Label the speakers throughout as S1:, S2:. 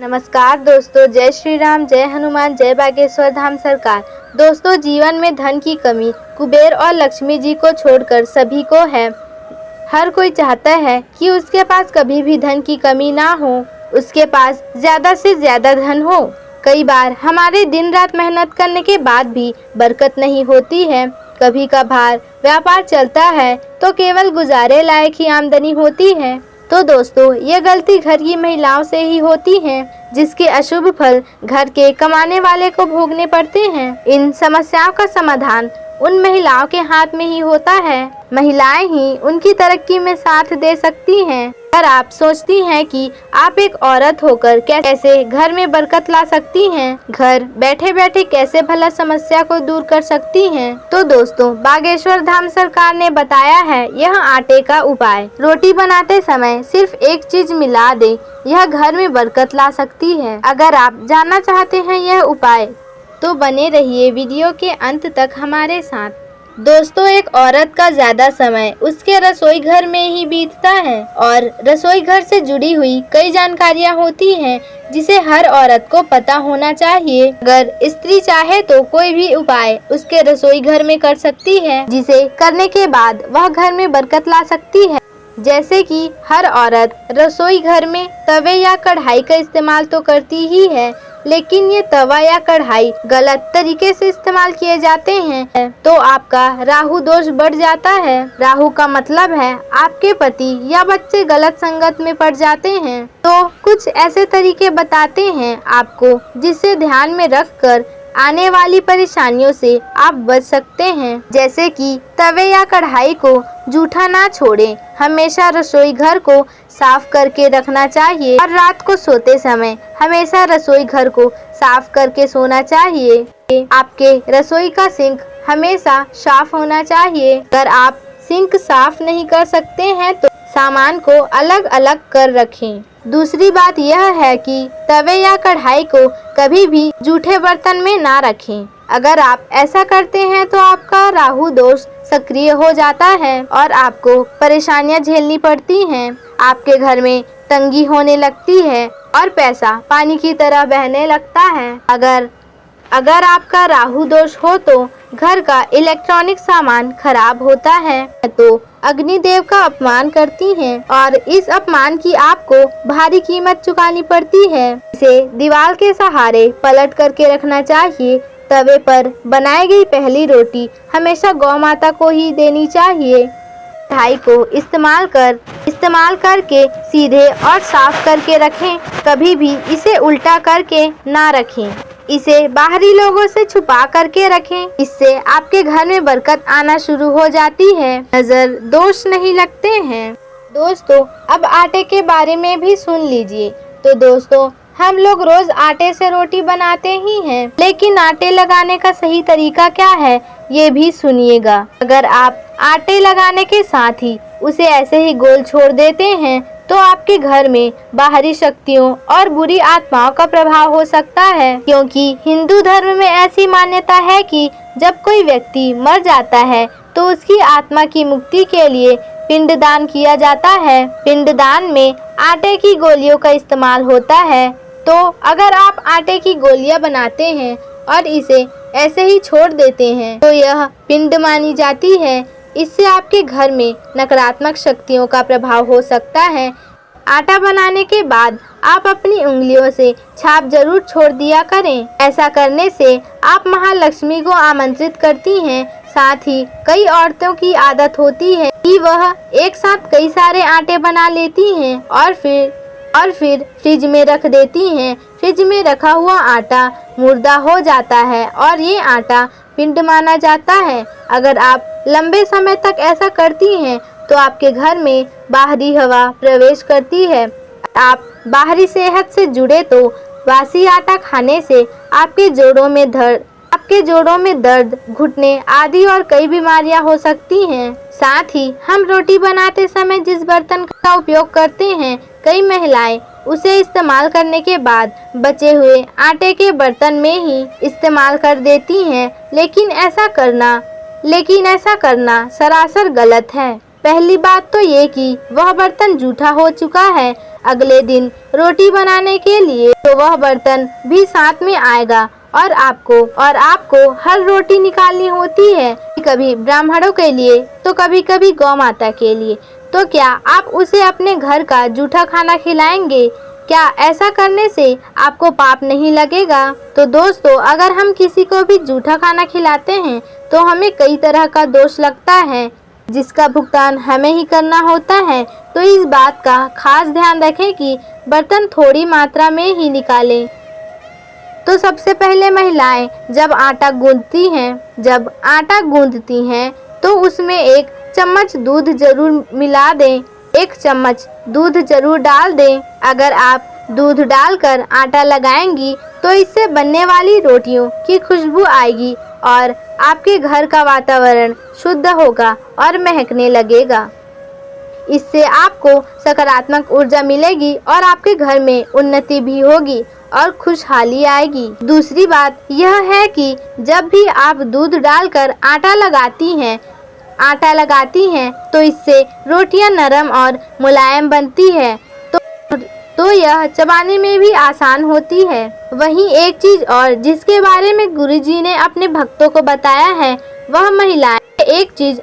S1: नमस्कार दोस्तों, जय श्री राम, जय हनुमान, जय बागेश्वर धाम सरकार। दोस्तों, जीवन में धन की कमी कुबेर और लक्ष्मी जी को छोड़कर सभी को है। हर कोई चाहता है कि उसके पास कभी भी धन की कमी ना हो, उसके पास ज्यादा से ज्यादा धन हो। कई बार हमारे दिन रात मेहनत करने के बाद भी बरकत नहीं होती है। कभी कभार व्यापार चलता है तो केवल गुजारे लायक ही आमदनी होती है। तो दोस्तों, ये गलती घर की महिलाओं से ही होती है, जिसके अशुभ फल घर के कमाने वाले को भोगने पड़ते हैं। इन समस्याओं का समाधान उन महिलाओं के हाथ में ही होता है। महिलाएं ही उनकी तरक्की में साथ दे सकती हैं। अगर आप सोचती हैं कि आप एक औरत होकर कैसे घर में बरकत ला सकती हैं, घर बैठे बैठे कैसे भला समस्या को दूर कर सकती हैं, तो दोस्तों, बागेश्वर धाम सरकार ने बताया है यह आटे का उपाय। रोटी बनाते समय सिर्फ एक चीज मिला दे, यह घर में बरकत ला सकती है। अगर आप जानना चाहते हैं यह उपाय तो बने रहिए वीडियो के अंत तक हमारे साथ। दोस्तों, एक औरत का ज्यादा समय उसके रसोई घर में ही बीतता है और रसोई घर से जुड़ी हुई कई जानकारियां होती हैं जिसे हर औरत को पता होना चाहिए। अगर स्त्री चाहे तो कोई भी उपाय उसके रसोई घर में कर सकती है, जिसे करने के बाद वह घर में बरकत ला सकती है। जैसे कि हर औरत रसोई घर में तवे या कढ़ाई का इस्तेमाल तो करती ही है, लेकिन ये तवा या कढ़ाई गलत तरीके से इस्तेमाल किए जाते हैं तो आपका राहु दोष बढ़ जाता है। राहु का मतलब है आपके पति या बच्चे गलत संगत में पड़ जाते हैं। तो कुछ ऐसे तरीके बताते हैं आपको, जिससे ध्यान में रखकर आने वाली परेशानियों से आप बच सकते हैं। जैसे कि तवे या कढ़ाई को जूठा ना छोड़ें, हमेशा रसोई घर को साफ करके रखना चाहिए और रात को सोते समय हमेशा रसोई घर को साफ करके सोना चाहिए। आपके रसोई का सिंक हमेशा साफ होना चाहिए। अगर आप सिंक साफ नहीं कर सकते हैं तो सामान को अलग अलग कर रखें। दूसरी बात यह है कि तवे या कढ़ाई को कभी भी जूठे बर्तन में ना रखें। अगर आप ऐसा करते हैं तो आपका राहु दोष सक्रिय हो जाता है और आपको परेशानियां झेलनी पड़ती हैं। आपके घर में तंगी होने लगती है और पैसा पानी की तरह बहने लगता है। अगर आपका राहु दोष हो तो घर का इलेक्ट्रॉनिक सामान खराब होता है तो अग्निदेव का अपमान करती हैं और इस अपमान की आपको भारी कीमत चुकानी पड़ती है। इसे दीवार के सहारे पलट करके रखना चाहिए। तवे पर बनाई गई पहली रोटी हमेशा गौ माता को ही देनी चाहिए। कढ़ाई को इस्तेमाल करके सीधे और साफ करके रखें, कभी भी इसे उल्टा करके ना रखें। इसे बाहरी लोगों से छुपा करके रखें, इससे आपके घर में बरकत आना शुरू हो जाती है, नजर दोष नहीं लगते हैं। दोस्तों, अब आटे के बारे में भी सुन लीजिए। तो दोस्तों, हम लोग रोज आटे से रोटी बनाते ही हैं, लेकिन आटे लगाने का सही तरीका क्या है ये भी सुनिएगा। अगर आप आटे लगाने के साथ ही उसे ऐसे ही गोल छोड़ देते हैं तो आपके घर में बाहरी शक्तियों और बुरी आत्माओं का प्रभाव हो सकता है, क्योंकि हिंदू धर्म में ऐसी मान्यता है कि जब कोई व्यक्ति मर जाता है तो उसकी आत्मा की मुक्ति के लिए पिंडदान किया जाता है। पिंडदान में आटे की गोलियों का इस्तेमाल होता है। तो अगर आप आटे की गोलियां बनाते हैं और इसे ऐसे ही छोड़ देते हैं तो यह पिंड मानी जाती है। इससे आपके घर में नकारात्मक शक्तियों का प्रभाव हो सकता है। आटा बनाने के बाद आप अपनी उंगलियों से छाप जरूर छोड़ दिया करें। ऐसा करने से आप महालक्ष्मी को आमंत्रित करती हैं। साथ ही कई औरतों की आदत होती है कि वह एक साथ कई सारे आटे बना लेती हैं और फिर फ्रिज में रख देती हैं। फ्रिज में रखा हुआ आटा मुर्दा हो जाता है और ये आटा पिंड माना जाता है। अगर आप लंबे समय तक ऐसा करती हैं तो आपके घर में बाहरी हवा प्रवेश करती है। आप बाहरी सेहत से जुड़े तो बासी आटा खाने से आपके जोड़ों में दर्द, घुटने आदि और कई बीमारियां हो सकती हैं। साथ ही हम रोटी बनाते समय जिस बर्तन का उपयोग करते हैं, कई महिलाएं उसे इस्तेमाल करने के बाद बचे हुए आटे के बर्तन में ही इस्तेमाल कर देती हैं, लेकिन ऐसा करना सरासर गलत है। पहली बात तो ये कि वह बर्तन जूठा हो चुका है। अगले दिन रोटी बनाने के लिए तो वह बर्तन भी साथ में आएगा और आपको हर रोटी निकालनी होती है, कभी ब्राह्मणों के लिए तो कभी कभी गौ माता के लिए। तो क्या आप उसे अपने घर का जूठा खाना खिलाएंगे? क्या ऐसा करने से आपको पाप नहीं लगेगा? तो दोस्तों, अगर हम किसी को भी जूठा खाना खिलाते हैं तो हमें कई तरह का दोष लगता है, जिसका भुगतान हमें ही करना होता है। तो इस बात का खास ध्यान रखें कि बर्तन थोड़ी मात्रा में ही निकालें। तो सबसे पहले महिलाएं जब आटा गूंदती हैं तो उसमें 1 चम्मच दूध जरूर मिला दें, 1 चम्मच दूध जरूर डाल दें। अगर आप दूध डालकर आटा लगाएंगी तो इससे बनने वाली रोटियों की खुशबू आएगी और आपके घर का वातावरण शुद्ध होगा और महकने लगेगा। इससे आपको सकारात्मक ऊर्जा मिलेगी और आपके घर में उन्नति भी होगी और खुशहाली आएगी। दूसरी बात यह है कि जब भी आप दूध डालकर आटा लगाती हैं तो इससे रोटियां नरम और मुलायम बनती है, तो यह चबाने में भी आसान होती है। वहीं एक चीज और जिसके बारे में गुरुजी ने अपने भक्तों को बताया है, वह महिलाएं एक चीज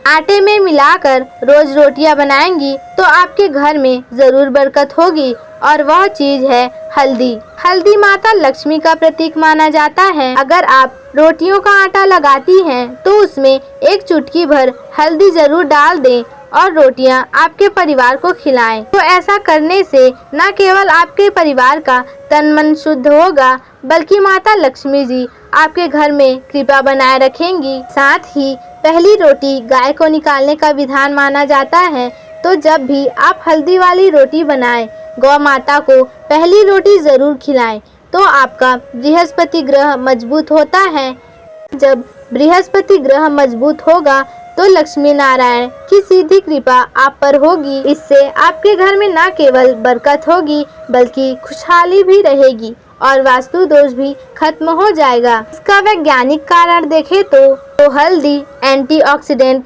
S1: आटे में मिलाकर रोज रोटियां बनाएंगी तो आपके घर में जरूर बरकत होगी, और वह चीज है हल्दी। हल्दी माता लक्ष्मी का प्रतीक माना जाता है। अगर आप रोटियों का आटा लगाती हैं तो उसमें 1 चुटकी भर हल्दी जरूर डाल दें और रोटियां आपके परिवार को खिलाएं। तो ऐसा करने से न केवल आपके परिवार का तन मन शुद्ध होगा, बल्कि माता लक्ष्मी जी आपके घर में कृपा बनाए रखेंगी। साथ ही पहली रोटी गाय को निकालने का विधान माना जाता है। तो जब भी आप हल्दी वाली रोटी बनाएं, गौ माता को पहली रोटी जरूर खिलाएं, तो आपका बृहस्पति ग्रह मजबूत होता है। जब बृहस्पति ग्रह मजबूत होगा तो लक्ष्मी नारायण की सीधी कृपा आप पर होगी। इससे आपके घर में न केवल बरकत होगी बल्कि खुशहाली भी रहेगी और वास्तु दोष भी खत्म हो जाएगा। इसका वैज्ञानिक कारण देखें तो हल्दी एंटीऑक्सीडेंट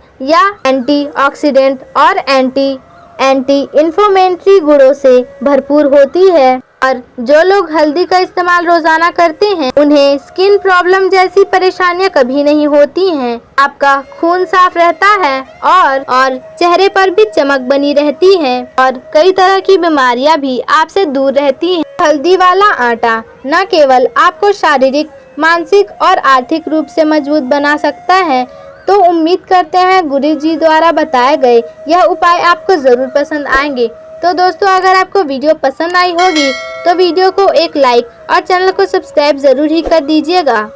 S1: और एंटी इन्फ्लेमेटरी गुणों से भरपूर होती है, और जो लोग हल्दी का इस्तेमाल रोजाना करते हैं उन्हें स्किन प्रॉब्लम जैसी परेशानियां कभी नहीं होती हैं। आपका खून साफ रहता है और चेहरे पर भी चमक बनी रहती है और कई तरह की बीमारियां भी आपसे दूर रहती हैं। हल्दी वाला आटा न केवल आपको शारीरिक, मानसिक और आर्थिक रूप से मजबूत बना सकता है। तो उम्मीद करते हैं गुरुजी द्वारा बताए गए यह उपाय आपको जरूर पसंद आएंगे। तो दोस्तों, अगर आपको वीडियो पसंद आई होगी तो वीडियो को एक लाइक और चैनल को सब्सक्राइब जरूर ही कर दीजिएगा।